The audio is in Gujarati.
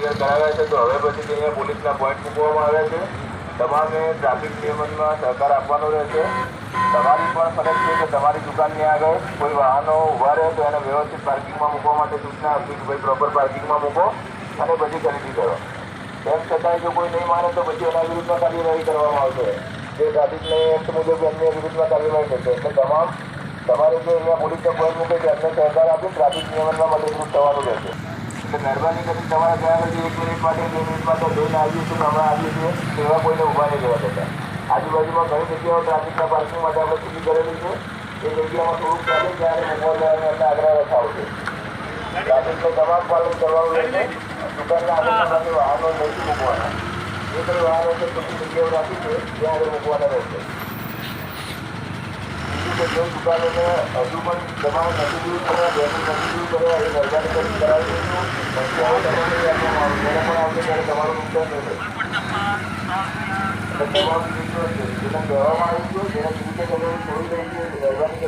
ક્લિયર કરાવ્યા છે. તો હવે પછી અહીંયા પોલીસના પોઈન્ટ મૂકવામાં આવ્યા છે. તમામે ટ્રાફિક નિયમનમાં સહકાર આપવાનો રહેશે. તમારી પણ ફરજ છે કે તમારી દુકાનની આગળ કોઈ વાહનો ઊભા રહે તો એને વ્યવસ્થિત પાર્કિંગમાં મૂકવા માટે સૂચના આપી કે ભાઈ પ્રોપર પાર્કિંગમાં મૂકો અને પછી ખરીદી કરો. તેમ છતાંય જો કોઈ નહીં માને તો પછી એના વિરુદ્ધમાં કાર્યવાહી કરવામાં આવશે. જે ટ્રાફિકની એક્ટ મુજબ એમની વિરુદ્ધમાં કાર્યવાહી થશે. એટલે તમારે જે અહીંયા પોલીસનો પોઈન્ટ મૂકે છે એમને સહકાર આપી ટ્રાફિક નિયમનમાં મદદરૂપ થવાનું રહેશે. એટલે મહેરબાની કરી તમારા ત્યાં આગળ 1 મિનિટ માટે 2 મિનિટ માટે જોઈને આવીએ છીએ હમણાં આવીએ છીએ તેવા કોઈને ઊભા નહીં રહેવા દેતા. આજુબાજુમાં ઘણી જગ્યાઓ ટ્રાફિકના પાર્કિંગ માટે આપણે સીધી કરેલી છે. એ જગ્યામાં થોડુંક ચાલે ત્યારે મૂકવા જવાની એમને આગ્રહ રખાવો છે. ટ્રાફિકનું તમામ પાલન કરવાનું રહેશે. દુકાનના આગળ વાહનો નથી મૂકવાના. જે કંઈ વાહનો છે થોડી જગ્યાઓ રાખી છે ત્યાં આગળ મૂકવાના રહેશે. બીજું કે જે દુકાનોને હજુ પણ તમારે નથી દૂર કરવા બેનું નથી દૂર કરવા એ મહેરબાની કરી કરાવી દઈશું. પછી આવું તમારે આપવામાં આવે જ્યારે પણ આવશે ત્યારે તમારું નુકસાન થશે. તમામ જેને કહેવામાં આવ્યું છે જેને રીતે થોડી રહી છે મહેરબાની કરી